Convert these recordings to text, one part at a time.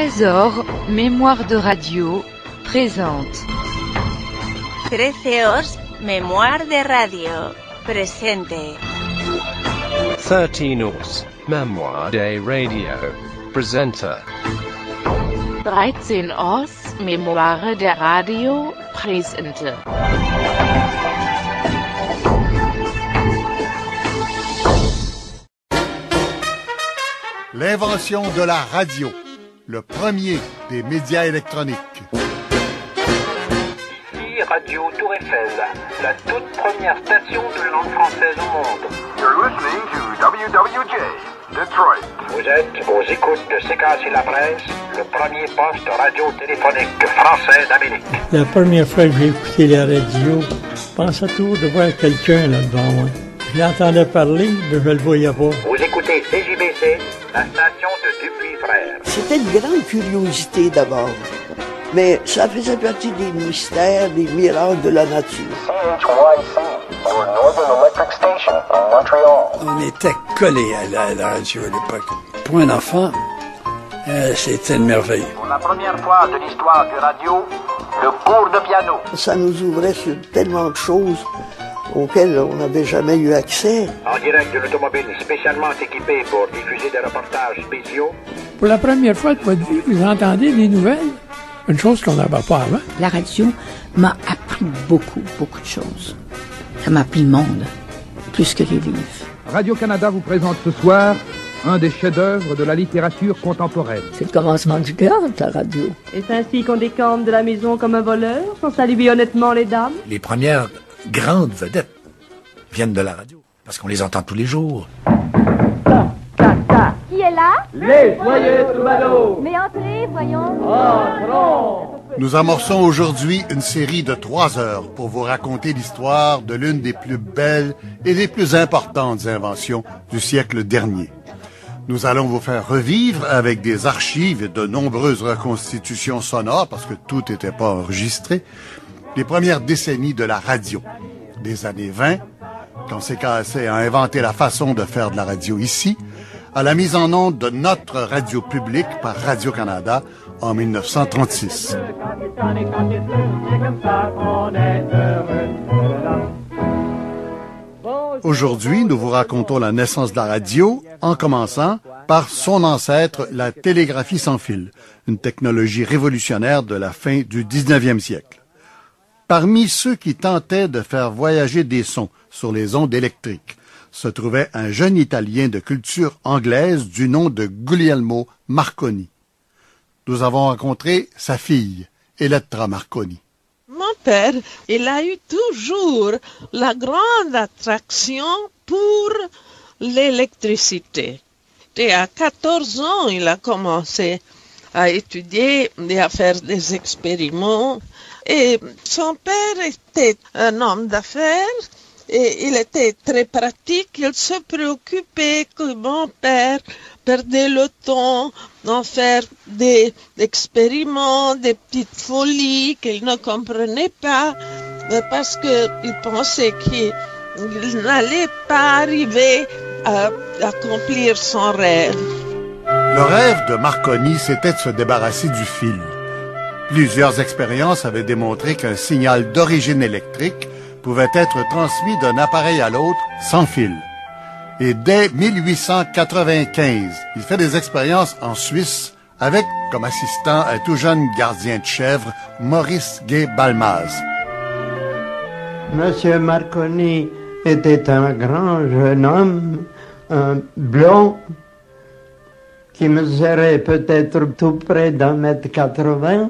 Trésor, mémoire de radio, présente. Treceos, mémoire de radio, presente. 13 Os, mémoire de radio, presenta. 13 Os, mémoire de radio, presente. L'invention de la radio, le premier des médias électroniques. Ici Radio Tour Eiffel, la toute première station de langue française au monde. You're listening to WWJ, Detroit. Vous êtes aux écoutes de CKC La Presse, le premier poste radio-téléphonique français d'Amérique. La première fois que j'ai écouté la radio, je pensais toujours de voir quelqu'un là devant moi. Je l'entendais parler, mais je ne le voyais pas. Vous écoutez CJBC, la station de Dupuis-Frères. C'était une grande curiosité d'abord, mais ça faisait partie des mystères, des miracles de la nature. CHYC, your Northern Electric Station in Montreal. On était collés à la radio à l'époque. Pour un enfant, c'était une merveille. Pour la première fois de l'histoire du radio, le cours de piano. Ça nous ouvrait sur tellement de choses auxquelles on n'avait jamais eu accès. En direct de l'automobile spécialement équipée pour diffuser des reportages spéciaux. Pour la première fois de votre vie, vous entendez des nouvelles, une chose qu'on n'avait pas avant. La radio m'a appris beaucoup de choses. Ça m'a appris le monde, plus que les livres. Radio-Canada vous présente ce soir un des chefs-d'œuvre de la littérature contemporaine. C'est le commencement du théâtre, la radio. Est-ce ainsi qu'on décampe de la maison comme un voleur, sans saluer honnêtement les dames? Les premières grandes vedettes viennent de la radio, parce qu'on les entend tous les jours. Qui est là? Les joyeux troubadours. Mais entrez, voyons. Entrons. Nous amorçons aujourd'hui une série de 3 heures pour vous raconter l'histoire de l'une des plus belles et des plus importantes inventions du siècle dernier. Nous allons vous faire revivre avec des archives et de nombreuses reconstitutions sonores, parce que tout n'était pas enregistré, les premières décennies de la radio, des années 20, quand CKC a inventé la façon de faire de la radio ici, à la mise en onde de notre radio publique par Radio-Canada en 1936. Aujourd'hui, nous vous racontons la naissance de la radio, en commençant par son ancêtre, la télégraphie sans fil, une technologie révolutionnaire de la fin du 19e siècle. Parmi ceux qui tentaient de faire voyager des sons sur les ondes électriques se trouvait un jeune Italien de culture anglaise du nom de Guglielmo Marconi. Nous avons rencontré sa fille, Elettra Marconi. Mon père, il a eu toujours la grande attraction pour l'électricité. Et à 14 ans, il a commencé à étudier et à faire des expériments. Et son père était un homme d'affaires et il était très pratique. Il se préoccupait que mon père perdait le temps d'en faire des expériments, des petites folies qu'il ne comprenait pas parce qu'il pensait qu'il n'allait pas arriver à accomplir son rêve. Le rêve de Marconi, c'était de se débarrasser du fil. Plusieurs expériences avaient démontré qu'un signal d'origine électrique pouvait être transmis d'un appareil à l'autre sans fil. Et dès 1895, il fait des expériences en Suisse avec, comme assistant, un tout jeune gardien de chèvre, Maurice Gay-Balmaz. Monsieur Marconi était un grand jeune homme, un blond, qui mesurait peut-être tout près d'1,80 m.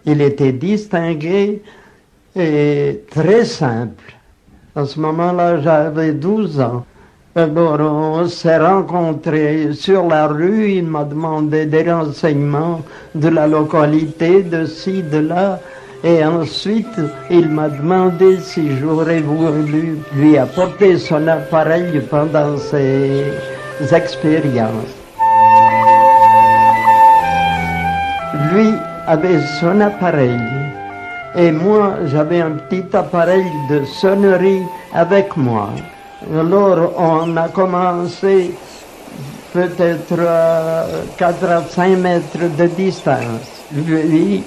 Il était distingué et très simple. À ce moment-là, j'avais 12 ans. Alors, on s'est rencontrés sur la rue. Il m'a demandé des renseignements de la localité, de ci, de là. Et ensuite, il m'a demandé si j'aurais voulu lui apporter son appareil pendant ses expériences. Lui avait son appareil. Et moi, j'avais un petit appareil de sonnerie avec moi. Alors, on a commencé peut-être 4 à 5 mètres de distance. Lui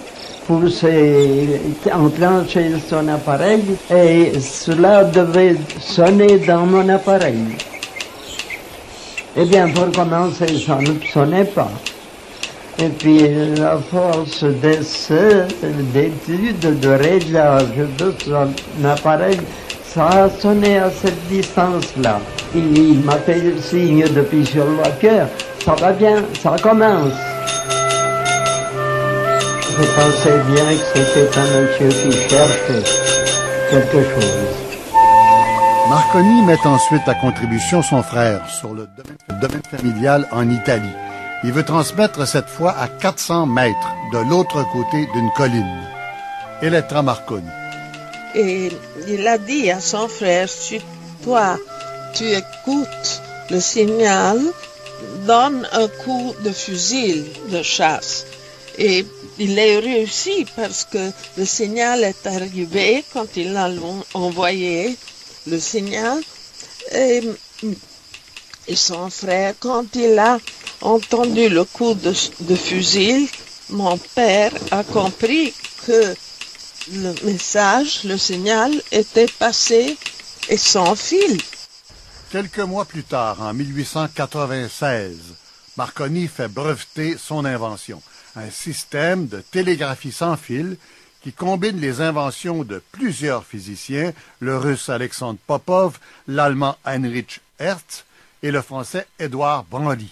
poussait, enclenchait son appareil et cela devait sonner dans mon appareil. Eh bien, pour commencer, ça ne sonnait pas. Et puis, à force d'essais, d'études, de réglage de son appareil, ça a sonné à cette distance-là. Il m'a fait le signe depuis sur le cœur. Ça va bien, ça commence. Je pensais bien que c'était un monsieur qui cherchait quelque chose. Marconi met ensuite à contribution son frère sur le domaine familial en Italie. Il veut transmettre cette fois à 400 mètres de l'autre côté d'une colline. Elettra Marconi. Et il a dit à son frère, si toi tu écoutes le signal, donne un coup de fusil de chasse. Et il a réussi parce que le signal est arrivé quand il a envoyé le signal. Et son frère, quand il a entendu le coup de fusil, mon père a compris que le message, le signal était passé et sans fil. Quelques mois plus tard, en 1896, Marconi fait breveter son invention, un système de télégraphie sans fil qui combine les inventions de plusieurs physiciens, le russe Alexandre Popov, l'allemand Heinrich Hertz et le français Édouard Branly.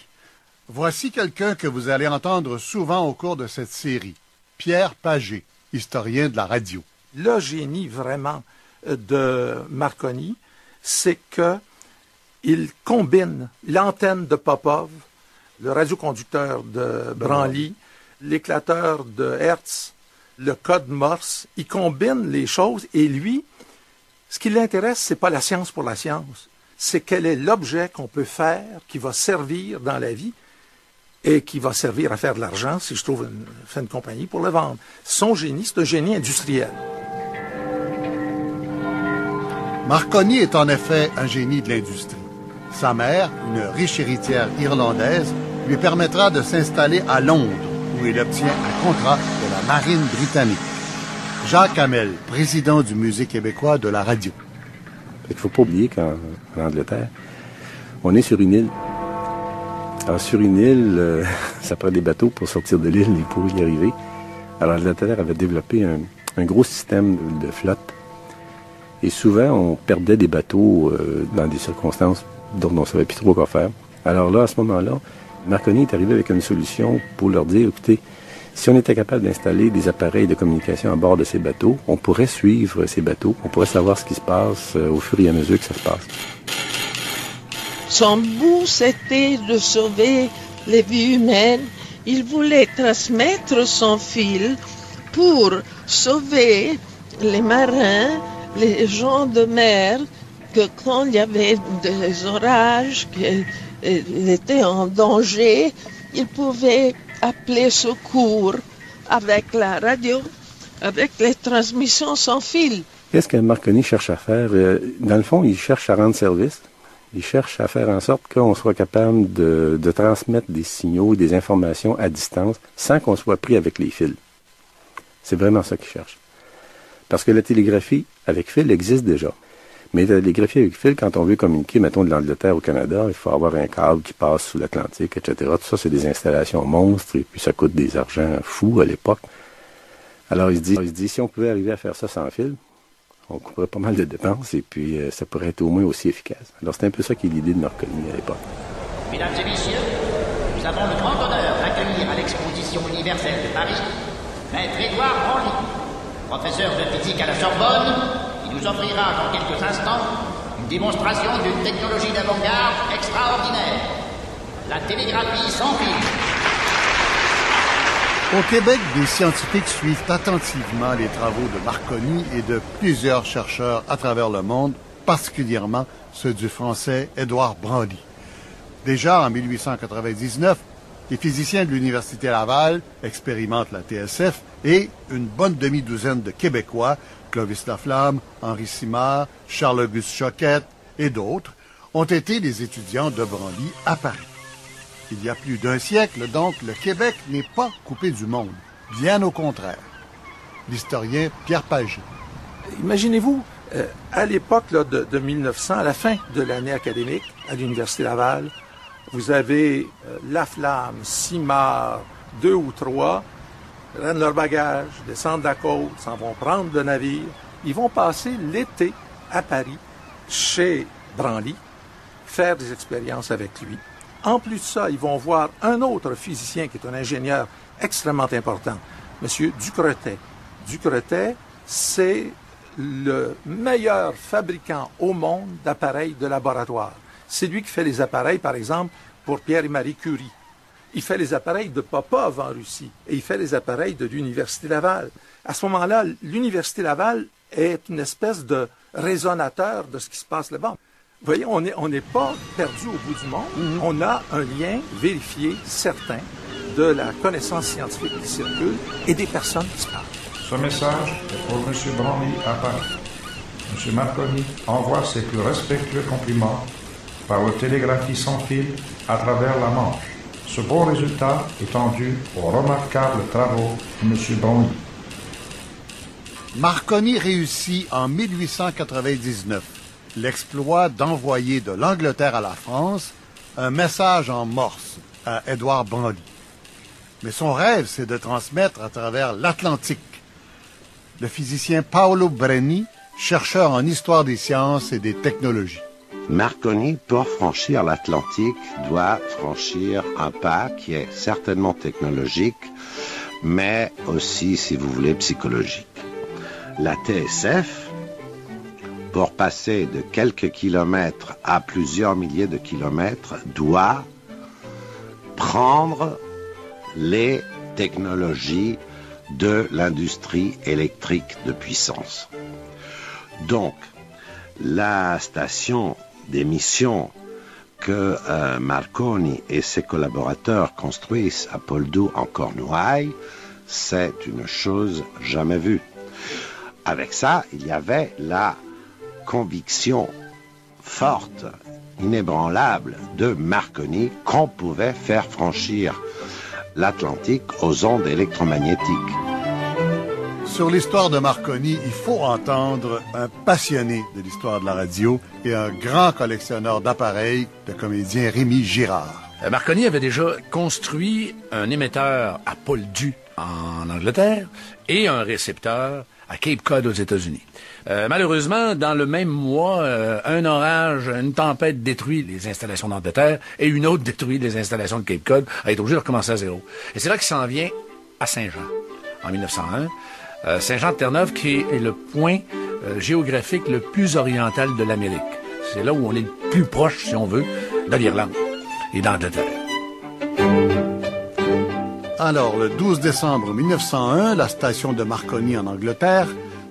Voici quelqu'un que vous allez entendre souvent au cours de cette série, Pierre Pagé, historien de la radio. Le génie vraiment de Marconi, c'est que il combine l'antenne de Popov, le radioconducteur de Branly, l'éclateur de Hertz, le code Morse. Il combine les choses et lui, ce qui l'intéresse, c'est pas la science pour la science. C'est quel est l'objet qu'on peut faire qui va servir dans la vie et qui va servir à faire de l'argent si je trouve une compagnie pour le vendre. Son génie, c'est un génie industriel. Marconi est en effet un génie de l'industrie. Sa mère, une riche héritière irlandaise, lui permettra de s'installer à Londres, où il obtient un contrat de la marine britannique. Jacques Hamel, président du Musée québécois de la radio. Il ne faut pas oublier qu'en Angleterre, on est sur une île. Alors, sur une île, ça prend des bateaux pour sortir de l'île et pour y arriver. Alors, l'Angleterre avait développé un gros système de flotte. Et souvent, on perdait des bateaux dans des circonstances dont on ne savait plus trop quoi faire. Alors là, à ce moment-là, Marconi est arrivé avec une solution pour leur dire, écoutez, si on était capable d'installer des appareils de communication à bord de ces bateaux, on pourrait suivre ces bateaux, on pourrait savoir ce qui se passe au fur et à mesure que ça se passe. Son but, c'était de sauver les vies humaines. Il voulait transmettre son fil pour sauver les marins, les gens de mer, que quand il y avait des orages, qu'ils étaient en danger, ils pouvaient appeler secours avec la radio, avec les transmissions sans fil. Qu'est-ce que Marconi cherche à faire? Dans le fond, il cherche à rendre service. Il cherche à faire en sorte qu'on soit capable de transmettre des signaux, des informations à distance, sans qu'on soit pris avec les fils. C'est vraiment ça qu'il cherche. Parce que la télégraphie avec fil existe déjà. Mais la télégraphie avec fil, quand on veut communiquer, mettons, de l'Angleterre au Canada, il faut avoir un câble qui passe sous l'Atlantique, etc. Tout ça, c'est des installations monstres, et puis ça coûte des argents fous à l'époque. Alors, il se dit, si on pouvait arriver à faire ça sans fil, on couperait pas mal de dépenses, et puis ça pourrait être au moins aussi efficace. Alors, c'est un peu ça qui est l'idée de Marconi à l'époque. Mesdames et messieurs, nous avons le grand honneur d'accueillir à l'exposition universelle de Paris, Maître Édouard Branly, professeur de physique à la Sorbonne, qui nous offrira dans quelques instants une démonstration d'une technologie d'avant-garde extraordinaire, la télégraphie sans fil. Au Québec, des scientifiques suivent attentivement les travaux de Marconi et de plusieurs chercheurs à travers le monde, particulièrement ceux du français Édouard Branly. Déjà en 1899, les physiciens de l'Université Laval expérimentent la TSF et une bonne demi-douzaine de Québécois, Clovis Laflamme, Henri Simard, Charles-Auguste Choquette et d'autres, ont été des étudiants de Branly à Paris. Il y a plus d'un siècle, donc, le Québec n'est pas coupé du monde. Bien au contraire. L'historien Pierre Pagé. Imaginez-vous, à l'époque là, de 1900, à la fin de l'année académique, à l'Université Laval, vous avez Laflamme, Simard, 2 ou 3, prennent leur bagage, descendent de la côte, s'en vont prendre le navire. Ils vont passer l'été à Paris, chez Branly, faire des expériences avec lui. En plus de ça, ils vont voir un autre physicien qui est un ingénieur extrêmement important, M. Ducretet. Ducretet, c'est le meilleur fabricant au monde d'appareils de laboratoire. C'est lui qui fait les appareils, par exemple, pour Pierre et Marie Curie. Il fait les appareils de Popov en Russie et il fait les appareils de l'Université Laval. À ce moment-là, l'Université Laval est une espèce de résonateur de ce qui se passe là-bas. Vous voyez, on n'est pas perdu au bout du monde. On a un lien vérifié, certain, de la connaissance scientifique qui circule et des personnes qui se parlent. Ce message est pour M. Branly à Paris. M. Marconi envoie ses plus respectueux compliments par le télégraphie sans fil à travers la Manche. Ce bon résultat étant dû aux remarquables travaux de M. Branly. Marconi réussit en 1899 l'exploit d'envoyer de l'Angleterre à la France un message en morse à Édouard Branly. Mais son rêve, c'est de transmettre à travers l'Atlantique. Le physicien Paolo Brenni, chercheur en histoire des sciences et des technologies. Marconi, pour franchir l'Atlantique, doit franchir un pas qui est certainement technologique, mais aussi, si vous voulez, psychologique. La TSF, pour passer de quelques kilomètres à plusieurs milliers de kilomètres, doit prendre les technologies de l'industrie électrique de puissance. Donc, la station d'émission que Marconi et ses collaborateurs construisent à Poldhu en Cornouailles, c'est une chose jamais vue. Avec ça, il y avait la conviction forte, inébranlable de Marconi qu'on pouvait faire franchir l'Atlantique aux ondes électromagnétiques. Sur l'histoire de Marconi, il faut entendre un passionné de l'histoire de la radio et un grand collectionneur d'appareils, le comédien Rémi Girard. Marconi avait déjà construit un émetteur à Poldhu, en Angleterre, et un récepteur à Cape Cod, aux États-Unis. Malheureusement, dans le même mois, un orage, une tempête détruit les installations d'Angleterre et une autre détruit les installations de Cape Cod. Elle est obligée de recommencer à zéro. Et c'est là qu'il s'en vient à Saint-Jean, en 1901. Saint-Jean-de-Terre-Neuve, qui est le point géographique le plus oriental de l'Amérique. C'est là où on est le plus proche, si on veut, de l'Irlande et d'Angleterre. Alors, le 12 décembre 1901, la station de Marconi en Angleterre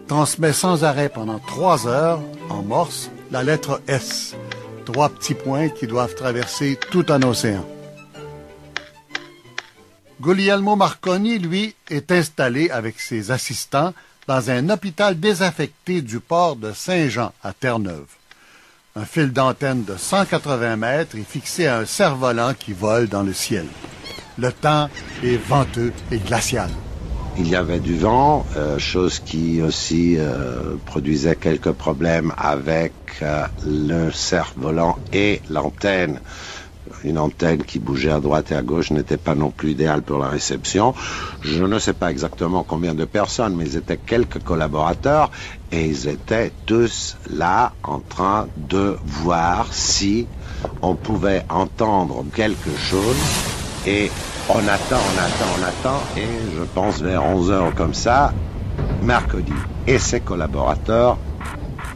transmet sans arrêt pendant 3 heures, en morse, la lettre S. 3 petits points qui doivent traverser tout un océan. Guglielmo Marconi, lui, est installé avec ses assistants dans un hôpital désaffecté du port de Saint-Jean à Terre-Neuve. Un fil d'antenne de 180 mètres est fixé à un cerf-volant qui vole dans le ciel. Le temps est venteux et glacial. Il y avait du vent, chose qui aussi produisait quelques problèmes avec le cerf-volant et l'antenne. Une antenne qui bougeait à droite et à gauche n'était pas non plus idéale pour la réception. Je ne sais pas exactement combien de personnes, mais ils étaient quelques collaborateurs et ils étaient tous là en train de voir si on pouvait entendre quelque chose. Et on attend, et je pense vers 11 heures comme ça, Marconi et ses collaborateurs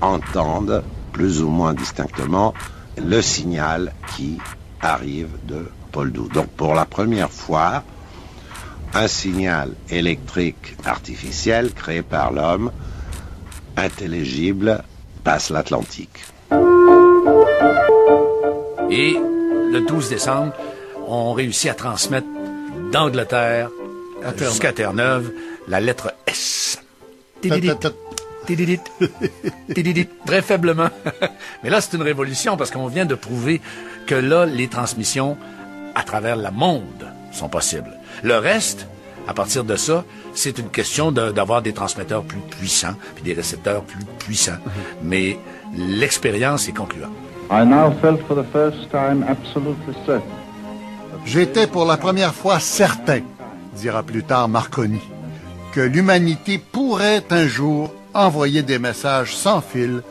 entendent plus ou moins distinctement le signal qui arrive de Poldhu. Donc pour la première fois, un signal électrique artificiel créé par l'homme, intelligible, passe l'Atlantique. Et le 12 décembre, on réussit à transmettre d'Angleterre jusqu'à Terre-Neuve la lettre S. Très faiblement. Mais là, c'est une révolution parce qu'on vient de prouver que là, les transmissions à travers le monde sont possibles. Le reste, à partir de ça, c'est une question d'avoir des transmetteurs plus puissants puis des récepteurs plus puissants. Mais l'expérience est concluante. I now felt for the first time absolutely certain. J'étais pour la première fois certain, dira plus tard Marconi, que l'humanité pourrait un jour envoyer des messages sans fil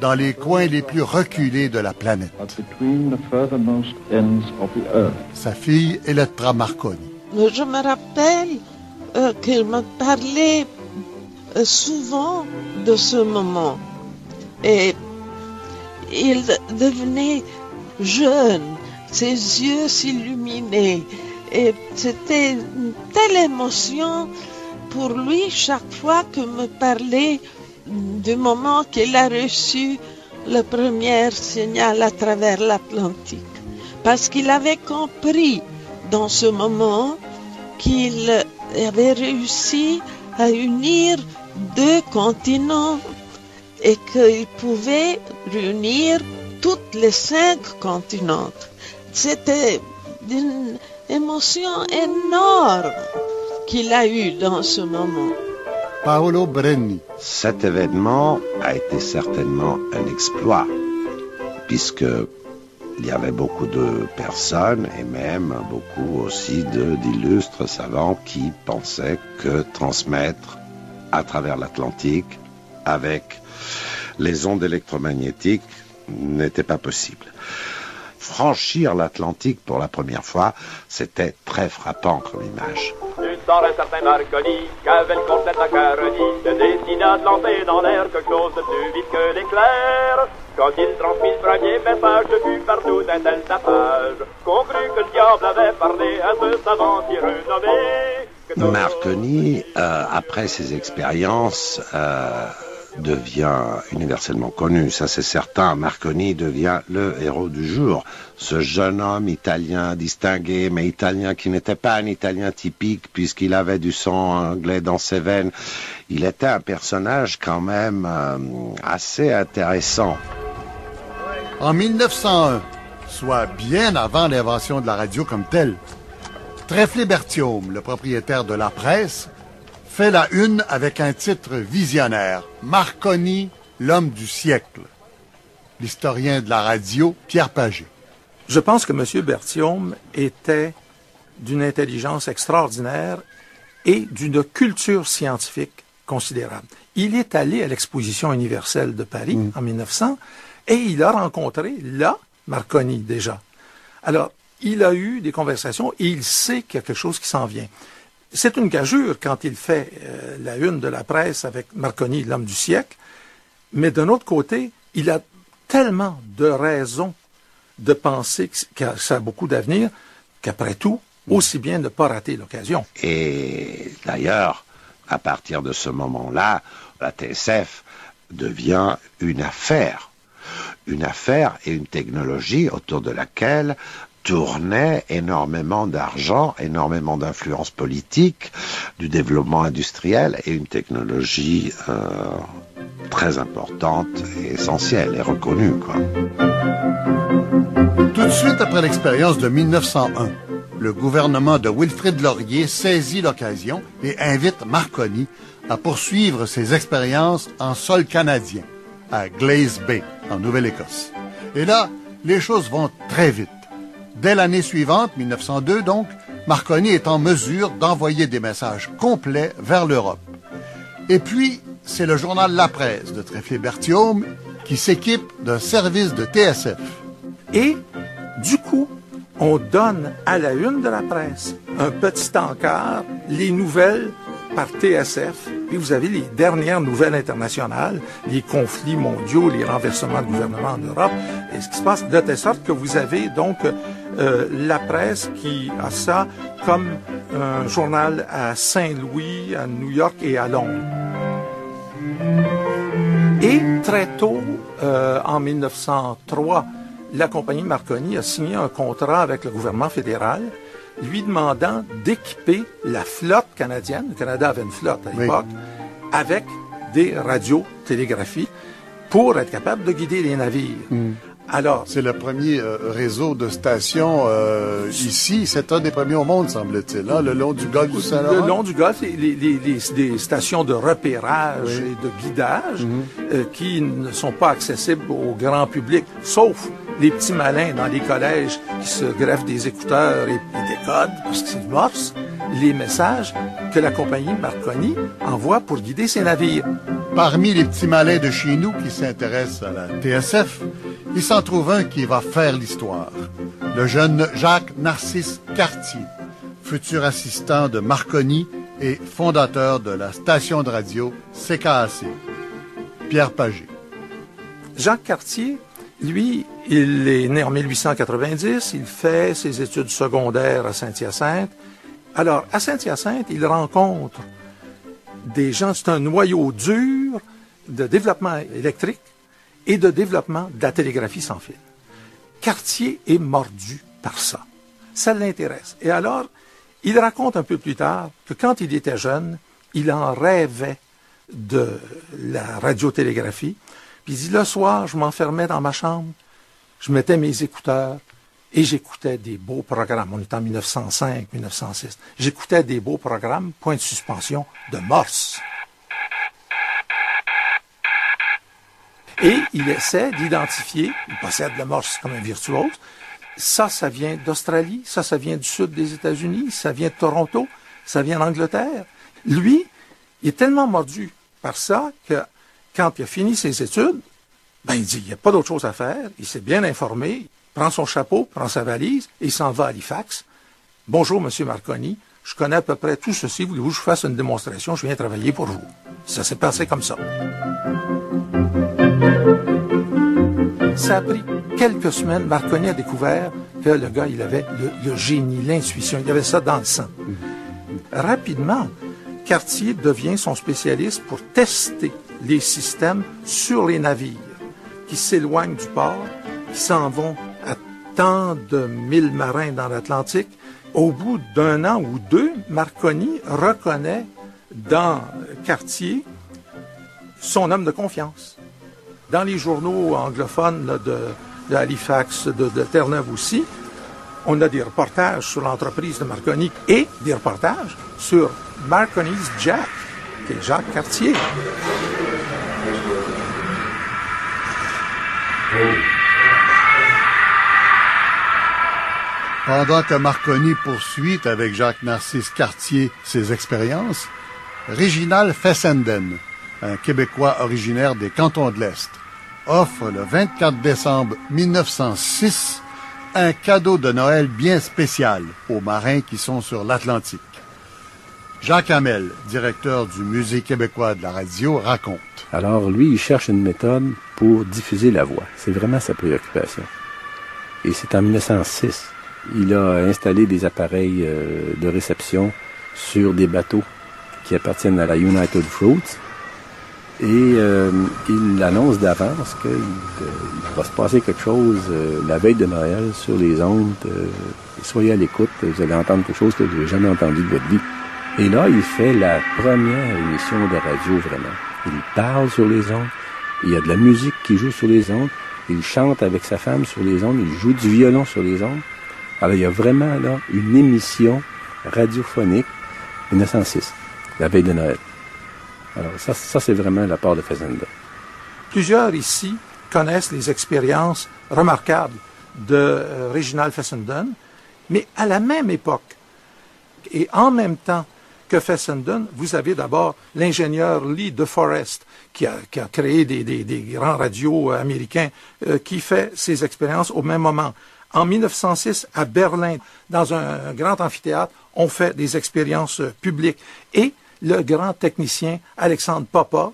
dans les coins les plus reculés de la planète. Sa fille, Elettra Marconi. Je me rappelle qu'il me parlait souvent de ce moment. Et il devenait jeune, ses yeux s'illuminaient. Et c'était une telle émotion pour lui chaque fois qu'il me parlait du moment qu'il a reçu le premier signal à travers l'Atlantique. Parce qu'il avait compris dans ce moment qu'il avait réussi à unir 2 continents et qu'il pouvait réunir toutes les 5 continents. C'était une émotion énorme qu'il a eue dans ce moment. Paolo Brenni. Cet événement a été certainement un exploit, puisque il y avait beaucoup de personnes et même beaucoup aussi d'illustres savants qui pensaient que transmettre à travers l'Atlantique avec les ondes électromagnétiques n'était pas possible. Franchir l'Atlantique pour la première fois, c'était très frappant comme image. Du sort un certain Marconi, qu'avait le concept à Caronie, se décida de lancer dans l'air quelque chose de plus vite que l'éclair. Quand il transmit le premier message, je fus partout d'un tel tapage, qu'on crut que le diable avait parlé à ce savant tireux nommé. Marconi, après ses expériences, devient universellement connu, ça c'est certain. Marconi devient le héros du jour. Ce jeune homme italien distingué, mais italien qui n'était pas un italien typique puisqu'il avait du sang anglais dans ses veines. Il était un personnage quand même assez intéressant. En 1901, soit bien avant l'invention de la radio comme telle, Trefflé Berthiaume, le propriétaire de la presse, fait la une avec un titre visionnaire, Marconi, l'homme du siècle. L'historien de la radio, Pierre Pagé. Je pense que M. Berthiaume était d'une intelligence extraordinaire et d'une culture scientifique considérable. Il est allé à l'exposition universelle de Paris en 1900 et il a rencontré, là, Marconi déjà. Alors, il a eu des conversations et il sait qu'il y a quelque chose qui s'en vient. C'est une gageure quand il fait la une de la presse avec Marconi, l'homme du siècle, mais d'un autre côté, il a tellement de raisons de penser que ça a beaucoup d'avenir qu'après tout, aussi bien ne pas rater l'occasion. Et d'ailleurs, à partir de ce moment-là, la TSF devient une affaire et une technologie autour de laquelle tournait énormément d'argent, énormément d'influence politique, du développement industriel et une technologie très importante et essentielle et reconnue, quoi. Tout de suite après l'expérience de 1901, le gouvernement de Wilfrid Laurier saisit l'occasion et invite Marconi à poursuivre ses expériences en sol canadien, à Glace Bay, en Nouvelle-Écosse. Et là, les choses vont très vite. Dès l'année suivante, 1902 donc, Marconi est en mesure d'envoyer des messages complets vers l'Europe. Et puis, c'est le journal La Presse de Trefflé Berthiaume qui s'équipe d'un service de TSF. Et, du coup, on donne à la une de la presse un petit encart, les nouvelles par TSF, puis vous avez les dernières nouvelles internationales, les conflits mondiaux, les renversements de gouvernement en Europe, et ce qui se passe de telle sorte que vous avez donc la presse qui a ça comme un journal à Saint-Louis, à New York et à Londres. Et très tôt, en 1903, la compagnie Marconi a signé un contrat avec le gouvernement fédéral lui demandant d'équiper la flotte canadienne, le Canada avait une flotte à l'époque, avec des radios télégraphiques pour être capable de guider les navires. Alors, c'est le premier réseau de stations ici. C'est un des premiers au monde, semble-t-il, hein, le long du golfe du Saint-Laurent. Le long du golfe, des stations de repérage et de guidage qui ne sont pas accessibles au grand public, sauf les petits malins dans les collèges qui se greffent des écouteurs et décodent, parce que c'est du morse, les messages que la compagnie Marconi envoie pour guider ses navires. Parmi les petits malins de chez nous qui s'intéressent à la TSF, il s'en trouve un qui va faire l'histoire. Le jeune Jacques-Narcisse Cartier, futur assistant de Marconi et fondateur de la station de radio CKAC. Pierre Pagé. Jacques Cartier, lui, il est né en 1890, il fait ses études secondaires à Saint-Hyacinthe. Alors, à Saint-Hyacinthe, il rencontre des gens, c'est un noyau dur de développement électrique et de développement de la télégraphie sans fil. Cartier est mordu par ça. Ça l'intéresse. Et alors, il raconte un peu plus tard que quand il était jeune, il en rêvait de la radiotélégraphie. Puis il dit, le soir, je m'enfermais dans ma chambre, je mettais mes écouteurs et j'écoutais des beaux programmes. On est en 1905, 1906. J'écoutais des beaux programmes, point de suspension, de Morse. Et il essaie d'identifier, il possède le Morse comme un virtuose, ça vient d'Australie, ça vient du sud des États-Unis, ça vient de Toronto, ça vient d'Angleterre. Lui, il est tellement mordu par ça que quand il a fini ses études, ben il dit, il n'y a pas d'autre chose à faire, il s'est bien informé, il prend son chapeau, prend sa valise, et il s'en va à Halifax. Bonjour, Monsieur Marconi, je connais à peu près tout ceci, voulez-vous que je fasse une démonstration, je viens travailler pour vous. Ça s'est passé comme ça. Ça a pris quelques semaines. Marconi a découvert que le gars, il avait le génie, l'intuition, il avait ça dans le sang. Rapidement, Cartier devient son spécialiste pour tester les systèmes sur les navires qui s'éloignent du port, qui s'en vont à tant de 1000 marins dans l'Atlantique. Au bout d'un an ou deux, Marconi reconnaît dans Cartier son homme de confiance. Dans les journaux anglophones là, de Halifax, de Terre-Neuve aussi, on a des reportages sur l'entreprise de Marconi et des reportages sur Marconi's Jack, qui est Jacques Cartier. Pendant que Marconi poursuit avec Jacques-Narcisse Cartier ses expériences, Réginald Fessenden, un Québécois originaire des cantons de l'Est, offre le 24 décembre 1906 un cadeau de Noël bien spécial aux marins qui sont sur l'Atlantique. Jacques Hamel, directeur du Musée québécois de la radio, raconte. Alors, lui, il cherche une méthode pour diffuser la voix. C'est vraiment sa préoccupation. Et c'est en 1906. Il a installé des appareils de réception sur des bateaux qui appartiennent à la United Fruits. Et il annonce d'avance qu'il va se passer quelque chose la veille de Noël sur les ondes. Soyez à l'écoute, vous allez entendre quelque chose que vous n'avez jamais entendu de votre vie. Et là, il fait la première émission de radio, vraiment. Il parle sur les ondes, il y a de la musique qui joue sur les ondes, il chante avec sa femme sur les ondes, il joue du violon sur les ondes. Alors, il y a vraiment là une émission radiophonique 1906, la veille de Noël. Alors, ça c'est vraiment la part de Fessenden. Plusieurs ici connaissent les expériences remarquables de Réginald Fessenden, mais à la même époque et en même temps que Fessenden, vous avez d'abord l'ingénieur Lee De Forest, qui a créé des grands radios américains, qui fait ses expériences au même moment. En 1906, à Berlin, dans un grand amphithéâtre, on fait des expériences publiques. Et le grand technicien Alexandre Popov,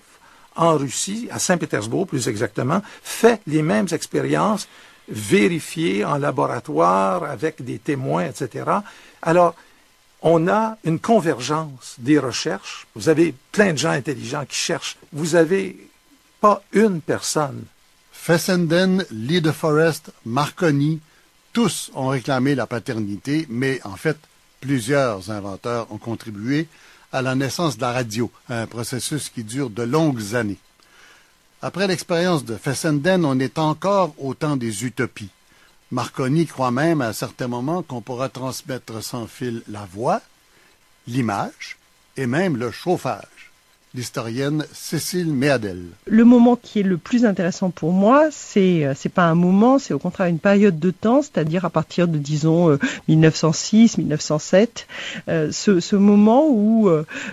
en Russie, à Saint-Pétersbourg plus exactement, fait les mêmes expériences vérifiées en laboratoire avec des témoins, etc. Alors, on a une convergence des recherches. Vous avez plein de gens intelligents qui cherchent. Vous n'avez pas une personne. Fessenden, Lee De Forest, Marconi, tous ont réclamé la paternité, mais en fait, plusieurs inventeurs ont contribué à la naissance de la radio, un processus qui dure de longues années. Après l'expérience de Fessenden, on est encore au temps des utopies. Marconi croit même à un certain moment qu'on pourra transmettre sans fil la voix, l'image et même le chauffage. L'historienne Cécile Méadel. Le moment qui est le plus intéressant pour moi, c'est pas un moment, c'est au contraire une période de temps, c'est-à-dire à partir de, disons, 1906, 1907, ce moment où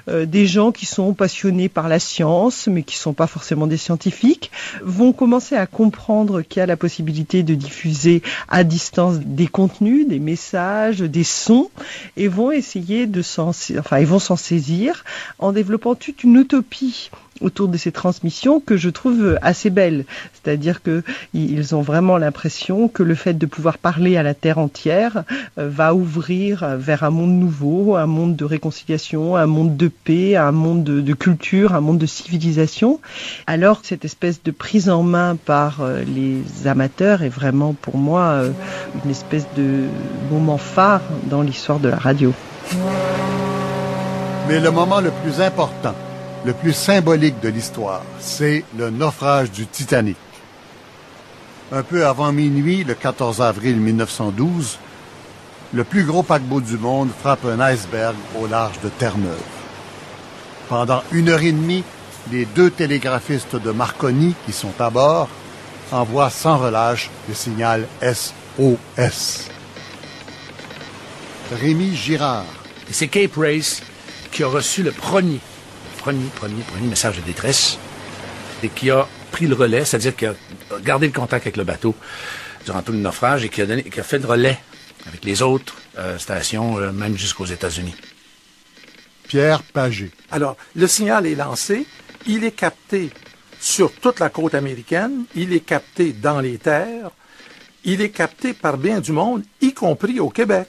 des gens qui sont passionnés par la science, mais qui sont pas forcément des scientifiques, vont commencer à comprendre qu'il y a la possibilité de diffuser à distance des contenus, des messages, des sons, et vont essayer ils vont s'en saisir en développant toute une utopie autour de ces transmissions que je trouve assez belle. C'est-à-dire que ils ont vraiment l'impression que le fait de pouvoir parler à la terre entière va ouvrir vers un monde nouveau, un monde de réconciliation, un monde de paix, un monde de culture, un monde de civilisation. Alors cette espèce de prise en main par les amateurs est vraiment pour moi une espèce de moment phare dans l'histoire de la radio. Mais le moment le plus important, le plus symbolique de l'histoire, c'est le naufrage du Titanic. Un peu avant minuit, le 14 avril 1912, le plus gros paquebot du monde frappe un iceberg au large de Terre-Neuve. Pendant 1h30, les 2 télégraphistes de Marconi, qui sont à bord, envoient sans relâche le signal SOS. Rémi Girard. Et c'est Cape Race qui a reçu le premier message de détresse et qui a pris le relais, c'est-à-dire qui a gardé le contact avec le bateau durant tout le naufrage et qui a fait le relais avec les autres stations, même jusqu'aux États-Unis. Pierre Pagé. Alors, le signal est lancé, il est capté sur toute la côte américaine, il est capté dans les terres, il est capté par bien du monde, y compris au Québec.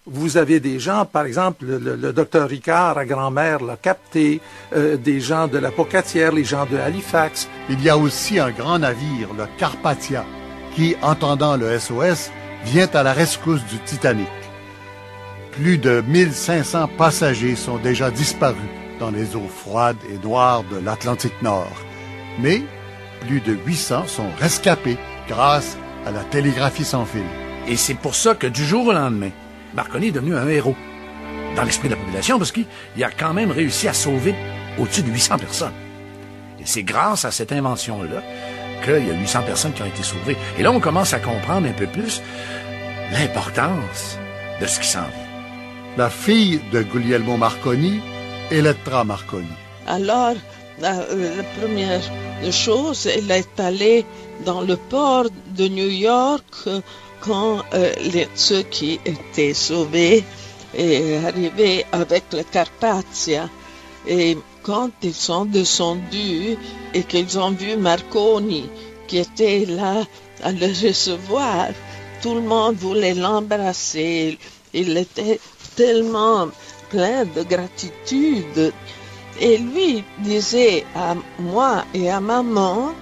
Vous avez des gens, par exemple, le docteur Ricard à Grand-Mère l'a capté, des gens de la Pocatière, les gens de Halifax. Il y a aussi un grand navire, le Carpathia, qui, entendant le SOS, vient à la rescousse du Titanic. Plus de 1500 passagers sont déjà disparus dans les eaux froides et noires de l'Atlantique Nord. Mais plus de 800 sont rescapés grâce à la télégraphie sans fil. Et c'est pour ça que du jour au lendemain, Marconi est devenu un héros dans l'esprit de la population parce qu'il a quand même réussi à sauver au-dessus de 800 personnes. Et c'est grâce à cette invention-là qu'il y a 800 personnes qui ont été sauvées. Et là, on commence à comprendre un peu plus l'importance de ce qui s'en vient. La fille de Guglielmo Marconi, Elettra Marconi. Alors, la première chose, elle est allée dans le port de New York quand ceux qui étaient sauvés est arrivé avec le Carpathia. Et quand ils sont descendus et qu'ils ont vu Marconi qui était là à le recevoir, tout le monde voulait l'embrasser. Il était tellement plein de gratitude. Et lui disait à moi et à maman,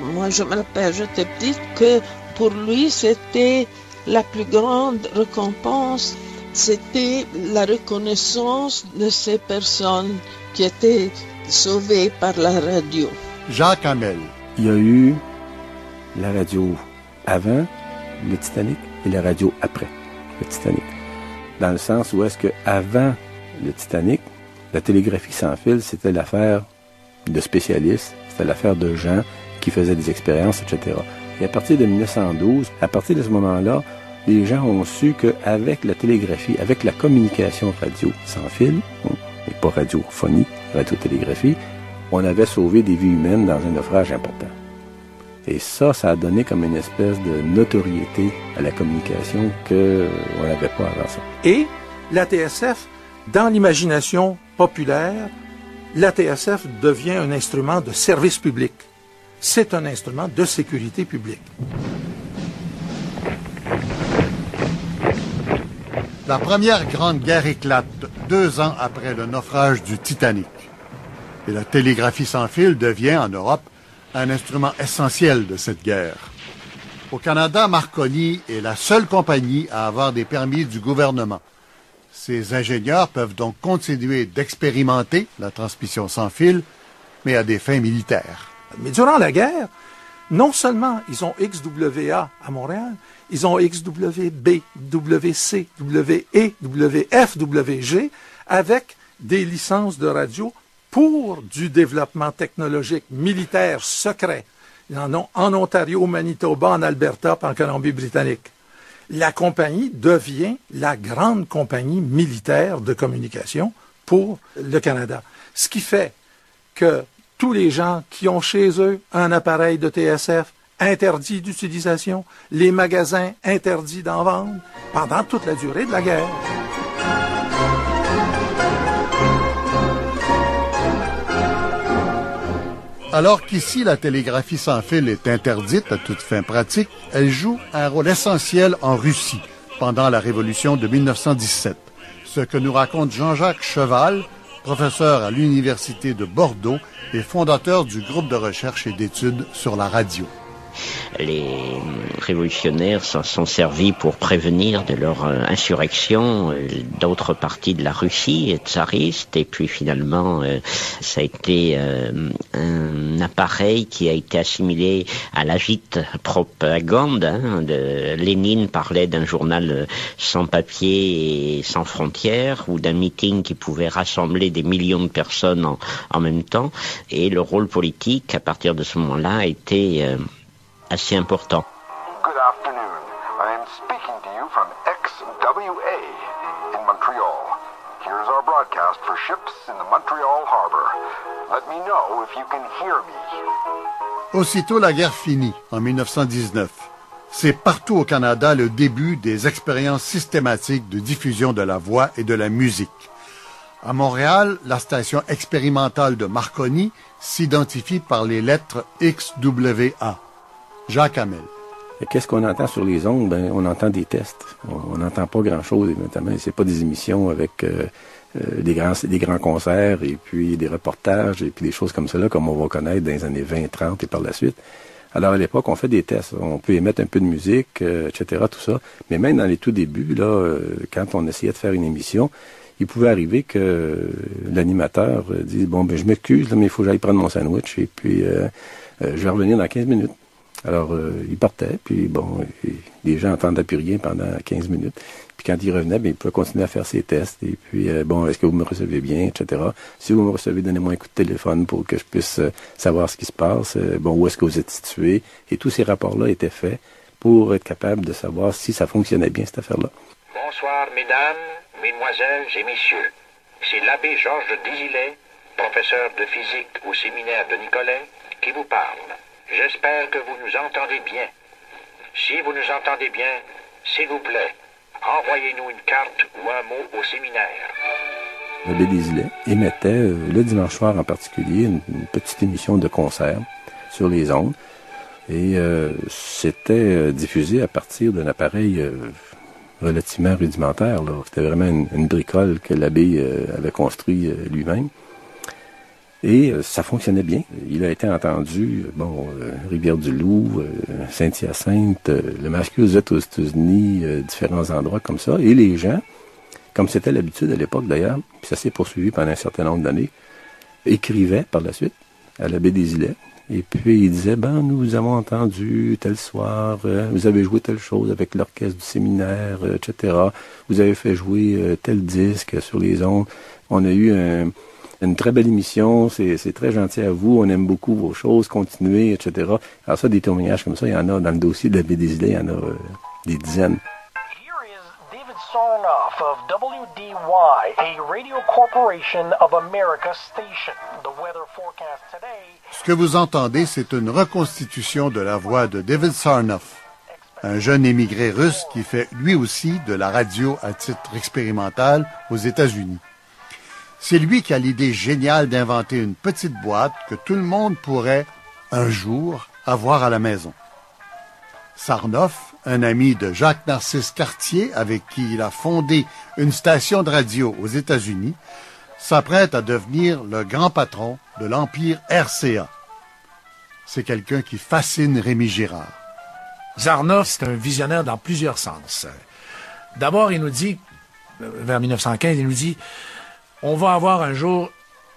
moi je me rappelle, j'étais petite, que pour lui c'était la plus grande récompense, c'était la reconnaissance de ces personnes qui étaient sauvées par la radio. Jacques Hamel. Il y a eu la radio avant le Titanic et la radio après le Titanic. Dans le sens où est-ce que avant le Titanic, la télégraphie sans fil, c'était l'affaire de spécialistes, c'était l'affaire de gens qui faisaient des expériences, etc. Et à partir de 1912, à partir de ce moment-là, les gens ont su qu'avec la télégraphie, avec la communication radio sans fil, et pas radiophonie, radiotélégraphie, on avait sauvé des vies humaines dans un naufrage important. Et ça a donné comme une espèce de notoriété à la communication qu'on n'avait pas avant ça. Et la TSF, dans l'imagination populaire, la TSF devient un instrument de service public. C'est un instrument de sécurité publique. La première grande guerre éclate 2 ans après le naufrage du Titanic. Et la télégraphie sans fil devient, en Europe, un instrument essentiel de cette guerre. Au Canada, Marconi est la seule compagnie à avoir des permis du gouvernement. Ces ingénieurs peuvent donc continuer d'expérimenter la transmission sans fil, mais à des fins militaires. Mais durant la guerre, non seulement ils ont XWA à Montréal, ils ont XWB, WC, WE, WF, WG, avec des licences de radio pour du développement technologique militaire secret. Ils en ont en Ontario, au Manitoba, en Alberta, puis en Colombie-Britannique. La compagnie devient la grande compagnie militaire de communication pour le Canada. Ce qui fait que tous les gens qui ont chez eux un appareil de TSF interdit d'utilisation, les magasins interdits d'en vendre pendant toute la durée de la guerre. Alors qu'ici, la télégraphie sans fil est interdite à toute fin pratique, elle joue un rôle essentiel en Russie pendant la Révolution de 1917. Ce que nous raconte Jean-Jacques Cheval, professeur à l'Université de Bordeaux et fondateur du groupe de recherche et d'études sur la radio. Les révolutionnaires s'en sont servis pour prévenir de leur insurrection d'autres parties de la Russie tsariste, et puis finalement ça a été un appareil qui a été assimilé à l'agite propagande. De Lénine parlait d'un journal sans papier et sans frontières, ou d'un meeting qui pouvait rassembler des millions de personnes en même temps, et le rôle politique à partir de ce moment-là a été assez important. Good afternoon. I am speaking to you from XWA in Montreal. Here's our broadcast for ships in the Montreal harbor. Let me know if you can hear me. Aussitôt la guerre finie, en 1919, c'est partout au Canada le début des expériences systématiques de diffusion de la voix et de la musique. À Montréal, la station expérimentale de Marconi s'identifie par les lettres XWA. Jacques Hamel. Et qu'est-ce qu'on entend sur les ondes? Ben, on entend des tests. On n'entend pas grand-chose, notamment. C'est pas des émissions avec des grands concerts et puis des reportages et puis des choses comme cela, comme on va connaître dans les années 20, 30 et par la suite. Alors, à l'époque, on fait des tests. On peut émettre un peu de musique, etc., tout ça. Mais même dans les tout débuts, là, quand on essayait de faire une émission, il pouvait arriver que l'animateur dise, bon, ben, je m'excuse, mais il faut que j'aille prendre mon sandwich et puis je vais revenir dans 15 minutes. Alors, il partait, puis bon, les gens n'entendaient plus rien pendant 15 minutes. Puis quand il revenait, bien, il pouvait continuer à faire ses tests. Et puis, bon, est-ce que vous me recevez bien, etc. Si vous me recevez, donnez-moi un coup de téléphone pour que je puisse savoir ce qui se passe. Bon, où est-ce que vous êtes situé. Et tous ces rapports-là étaient faits pour être capable de savoir si ça fonctionnait bien, cette affaire-là. Bonsoir, mesdames, mesdemoiselles et messieurs. C'est l'abbé Georges Désilet, professeur de physique au séminaire de Nicolet, qui vous parle. J'espère que vous nous entendez bien. Si vous nous entendez bien, s'il vous plaît, envoyez-nous une carte ou un mot au séminaire. L'abbé Désilet émettait le dimanche soir en particulier une petite émission de concert sur les ondes. Et c'était diffusé à partir d'un appareil relativement rudimentaire. Là. C'était vraiment une bricole que l'abbé avait construit lui-même. Et ça fonctionnait bien. Il a été entendu, Rivière-du-Loup, Saint-Hyacinthe, le Massachusetts aux États-Unis, différents endroits comme ça. Et les gens, comme c'était l'habitude à l'époque d'ailleurs, puis ça s'est poursuivi pendant un certain nombre d'années, écrivaient par la suite à l'abbé Désilet. Et puis il disait, nous avons entendu tel soir, vous avez joué telle chose avec l'orchestre du séminaire, etc. Vous avez fait jouer tel disque sur les ondes. On a eu une très belle émission, c'est très gentil à vous, on aime beaucoup vos choses, continuez, etc. Alors ça, des témoignages comme ça, il y en a dans le dossier de l'abbé Désilet, il y en a des dizaines. David Sarnoff of WDY, a Radio Corporation of America station. The weather forecast today. Ce que vous entendez, c'est une reconstitution de la voix de David Sarnoff, un jeune émigré russe qui fait lui aussi de la radio à titre expérimental aux États-Unis. C'est lui qui a l'idée géniale d'inventer une petite boîte que tout le monde pourrait, un jour, avoir à la maison. Sarnoff, un ami de Jacques-Narcisse Cartier, avec qui il a fondé une station de radio aux États-Unis, s'apprête à devenir le grand patron de l'empire RCA. C'est quelqu'un qui fascine Rémi Girard. Sarnoff, c'est un visionnaire dans plusieurs sens. D'abord, il nous dit, vers 1915, il nous dit, on va avoir un jour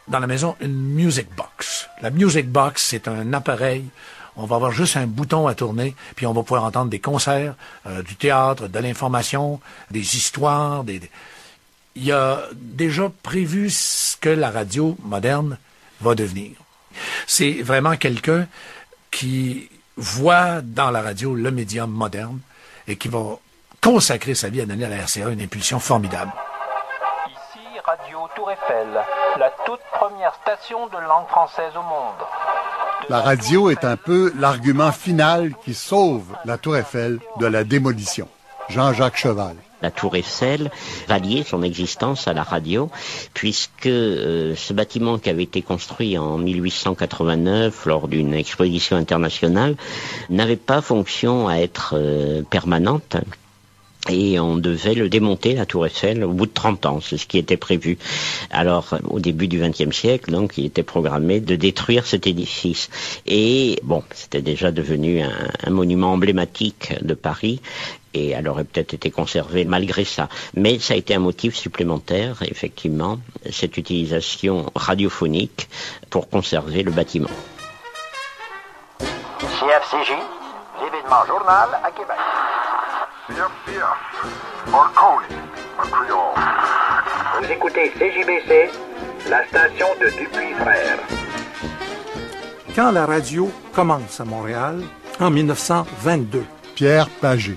dans la maison une music box. La music box, c'est un appareil. On va avoir juste un bouton à tourner, puis on va pouvoir entendre des concerts, du théâtre, de l'information, des histoires. Il y a déjà prévu ce que la radio moderne va devenir. C'est vraiment quelqu'un qui voit dans la radio le médium moderne et qui va consacrer sa vie à donner à la RCA une impulsion formidable. Ici Radio Tour Eiffel, la toute première station de langue française au monde. La radio est un peu l'argument final qui sauve la Tour Eiffel de la démolition. Jean-Jacques Cheval. La Tour Eiffel va lier son existence à la radio, puisque ce bâtiment qui avait été construit en 1889 lors d'une exposition internationale n'avait pas fonction à être permanente. Et on devait le démonter, la Tour Eiffel, au bout de 30 ans. C'est ce qui était prévu. Alors, au début du XXe siècle, donc, il était programmé de détruire cet édifice. Et, bon, c'était déjà devenu un monument emblématique de Paris. Et elle aurait peut-être été conservée malgré ça. Mais ça a été un motif supplémentaire, effectivement, cette utilisation radiophonique pour conserver le bâtiment. CFCJ, l'événement journal à Québec. Vous écoutez CJBC, la station de Dupuis Frères. Quand la radio commence à Montréal, en 1922, Pierre Pagé.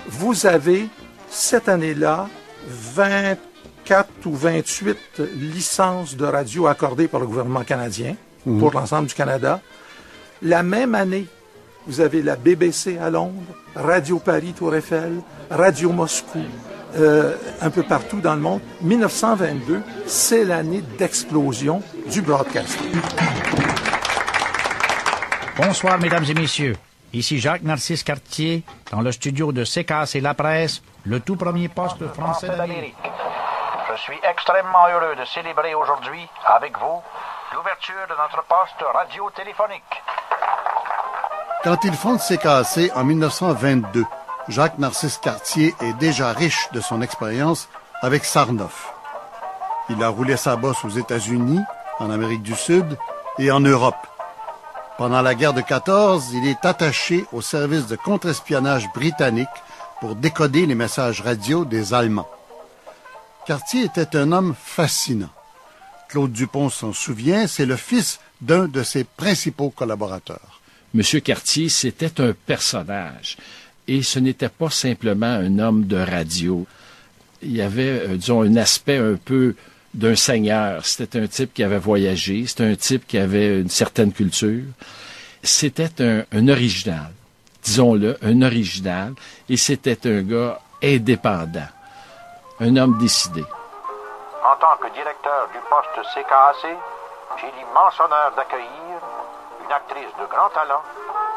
Vous avez, cette année-là, 24 ou 28 licences de radio accordées par le gouvernement canadien pour l'ensemble du Canada. La même année, vous avez la BBC à Londres, Radio Paris, Tour Eiffel, Radio Moscou, un peu partout dans le monde. 1922, c'est l'année d'explosion du broadcasting. Bonsoir, mesdames et messieurs. Ici Jacques-Narcisse Cartier, dans le studio de CKAC La Presse, le tout premier poste français d'Amérique. Je suis extrêmement heureux de célébrer aujourd'hui, avec vous, l'ouverture de notre poste radio-téléphonique. Quand il fonde CKAC en 1922, Jacques-Narcisse Cartier est déjà riche de son expérience avec Sarnoff. Il a roulé sa bosse aux États-Unis, en Amérique du Sud et en Europe. Pendant la guerre de 14, il est attaché au service de contre-espionnage britannique pour décoder les messages radio des Allemands. Cartier était un homme fascinant. Claude Dupont s'en souvient, c'est le fils d'un de ses principaux collaborateurs. Monsieur Cartier, c'était un personnage. Et ce n'était pas simplement un homme de radio. Il y avait, disons, un aspect un peu d'un seigneur. C'était un type qui avait voyagé. C'était un type qui avait une certaine culture. C'était un original. Disons-le, un original. Et c'était un gars indépendant. Un homme décidé. En tant que directeur du poste CKAC, j'ai l'immense honneur d'accueillir une actrice de grand talent,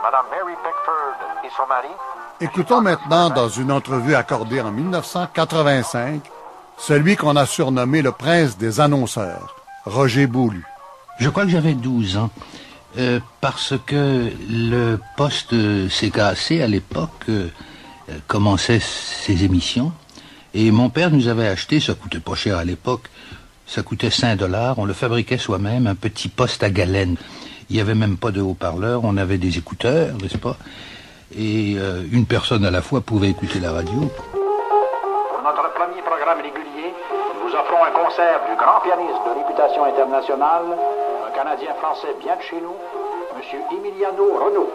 Mme Mary Pickford et son mari. Écoutons maintenant, dans une entrevue accordée en 1985, celui qu'on a surnommé le prince des annonceurs, Roger Beaulieu. Je crois que j'avais 12 ans, parce que le poste CKAC, à l'époque, commençait ses émissions, et mon père nous avait acheté, ça coûtait pas cher à l'époque, ça coûtait 5 $, on le fabriquait soi-même, un petit poste à galène. Il n'y avait même pas de haut-parleur, on avait des écouteurs, n'est-ce pas? Et une personne à la fois pouvait écouter la radio. Pour notre premier programme régulier, nous vous offrons un concert du grand pianiste de réputation internationale, un Canadien français bien de chez nous, M. Emiliano Renaud.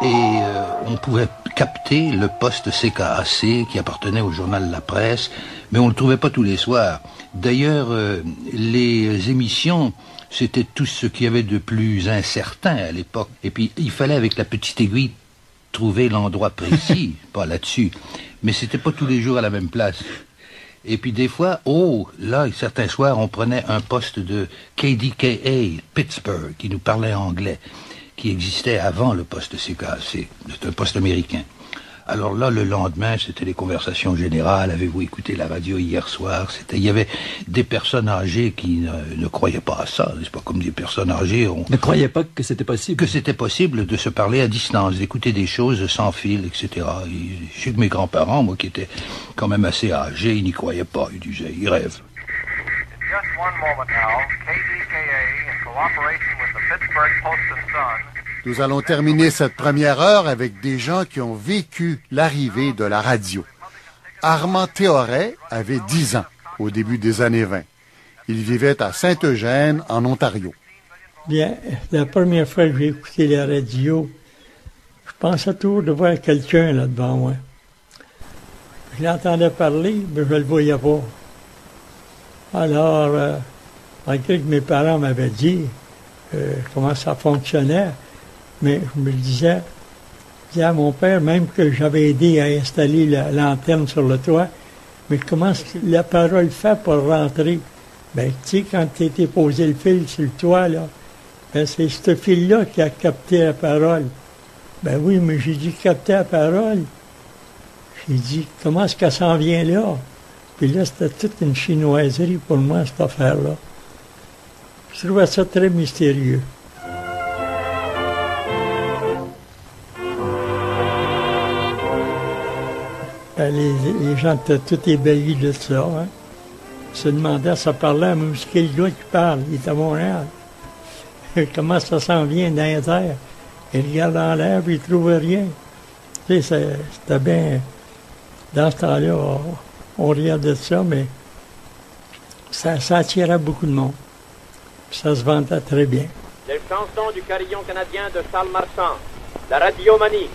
Et on pouvait capter le poste CKAC qui appartenait au journal La Presse, mais on ne le trouvait pas tous les soirs. D'ailleurs, les émissions, c'était tout ce qu'il y avait de plus incertain à l'époque. Et puis, il fallait, avec la petite aiguille, trouver l'endroit précis, pas là-dessus. Mais c'était pas tous les jours à la même place. Et puis des fois, là, certains soirs, on prenait un poste de KDKA, Pittsburgh, qui nous parlait anglais, qui existait avant le poste CKAC. C'est un poste américain. Alors là, le lendemain, c'était les conversations générales. Avez-vous écouté la radio hier soir? Il y avait des personnes âgées qui ne croyaient pas à ça. C'est pas comme des personnes âgées. Ne croyaient pas que c'était possible. Que c'était possible de se parler à distance, d'écouter des choses sans fil, etc. Et je sais que mes grands-parents, moi, qui étaient quand même assez âgés, ils n'y croyaient pas. Ils disaient, ils rêvent. Just one moment now. KDKA in cooperation with the Pittsburgh Post and Sun. Nous allons terminer cette première heure avec des gens qui ont vécu l'arrivée de la radio. Armand Théoret avait 10 ans au début des années 20. Il vivait à Saint-Eugène, en Ontario. Bien, la première fois que j'ai écouté la radio, je pensais toujours de voir quelqu'un là devant moi. Je l'entendais parler, mais je ne le voyais pas. Alors, malgré que mes parents m'avaient dit comment ça fonctionnait, mais je me disais à mon père, même que j'avais aidé à installer l'antenne sur le toit, mais comment la parole fait pour rentrer? Ben, tu sais, quand tu étais posé le fil sur le toit, là, ben, c'est ce fil-là qui a capté la parole. Ben oui, mais j'ai dit capter la parole. J'ai dit, comment est-ce qu'elle s'en vient là? Puis là, c'était toute une chinoiserie pour moi, cette affaire-là. Je trouvais ça très mystérieux. Ben, les gens étaient tout ébahis de ça, hein. Ils se demandaient, ça parlait, mais c'est quel gars qui parle? Il est à Montréal. Comment ça s'en vient dans les airs? Il regarde en l'air, puis il ne trouve rien. Tu sais, c'était bien... Dans ce temps-là, on regardait ça, mais ça attirait beaucoup de monde. Puis ça se vendait très bien. Les chansons du carillon canadien de Charles Marchand, la radiomanie.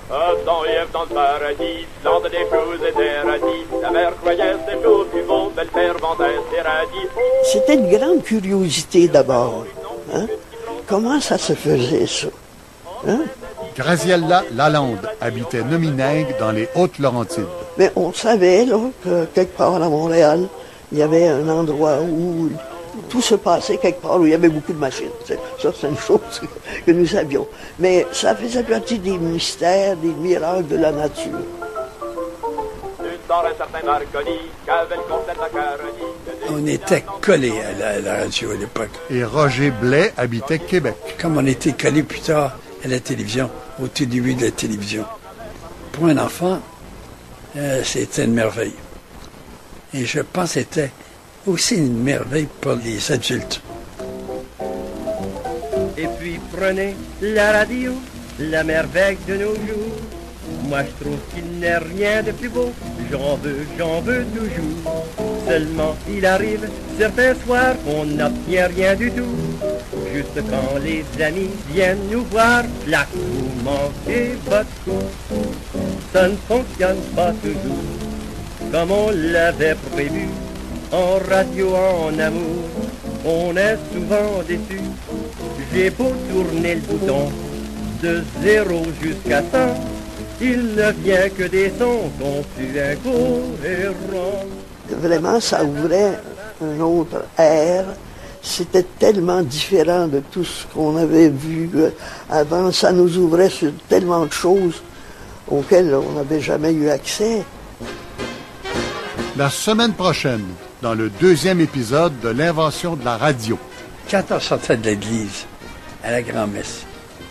Adam et Ève dans le paradis, plante des choses et des radis. La mère croyait ces choses du monde, belle père vendait ses radis. C'était une grande curiosité d'abord. Hein? Comment ça se faisait, ça? Hein? Graziella Lalande habitait Nominingue dans les Hautes-Laurentides. Mais on savait là, que quelque part à Montréal, il y avait un endroit où tout se passait quelque part, où il y avait beaucoup de machines. Ça, c'est une chose que nous savions. Mais ça faisait partie des mystères, des miracles de la nature. On était collés à la radio à l'époque. Et Roger Blais habitait Québec. Comme on était collés plus tard à la télévision, au tout début de la télévision. Pour un enfant, c'était une merveille. Et je pense que c'était aussi une merveille pour les adultes. Et puis prenez la radio, la merveille de nos jours. Moi je trouve qu'il n'est rien de plus beau, j'en veux toujours. Seulement il arrive certains soirs qu'on n'obtient rien du tout. Juste quand les amis viennent nous voir, là vous manquez votre coup. Ça ne fonctionne pas toujours comme on l'avait prévu. En radio, en amour, on est souvent déçu. J'ai beau tourner le bouton de 0 jusqu'à 100, il ne vient que des sons confus incohérents. Vraiment, ça ouvrait un autre air. C'était tellement différent de tout ce qu'on avait vu avant. Ça nous ouvrait sur tellement de choses auxquelles on n'avait jamais eu accès. La semaine prochaine, dans le 2e épisode de l'invention de la radio. Quand on sortait de l'église, à la grand-messe,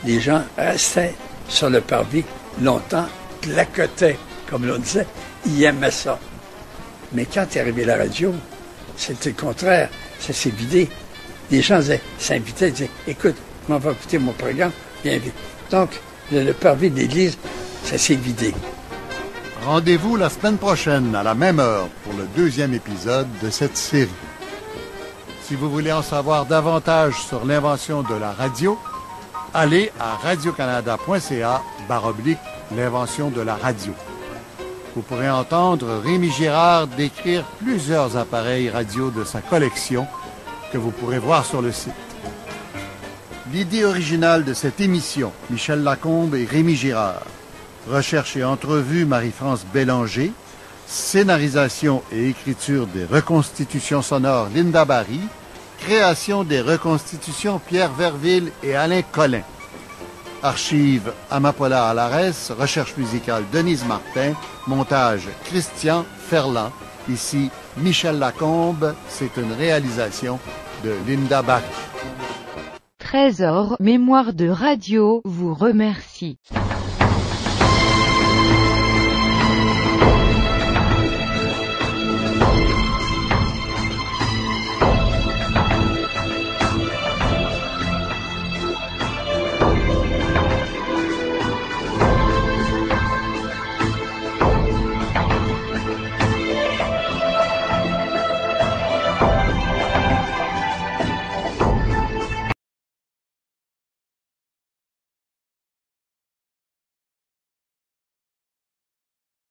les gens restaient sur le parvis longtemps, claquetaient, comme l'on disait, ils aimaient ça. Mais quand est arrivée la radio, c'était le contraire, ça s'est vidé. Les gens s'invitaient, disaient, écoute, on va écouter mon programme, viens vite. Donc, le parvis de l'église, ça s'est vidé. Rendez-vous la semaine prochaine à la même heure pour le 2e épisode de cette série. Si vous voulez en savoir davantage sur l'invention de la radio, allez à radiocanada.ca/l'invention de la radio. Vous pourrez entendre Rémi Girard décrire plusieurs appareils radio de sa collection que vous pourrez voir sur le site. L'idée originale de cette émission, Michel Lacombe et Rémi Girard. Recherche et entrevue, Marie-France Bélanger. Scénarisation et écriture des reconstitutions sonores, Linda Barry. Création des reconstitutions, Pierre Verville et Alain Collin. Archives, Amapola Alares. Recherche musicale, Denise Martin. Montage, Christian Ferland. Ici, Michel Lacombe. C'est une réalisation de Linda Barry. Trésor Mémoire de Radio vous remercie.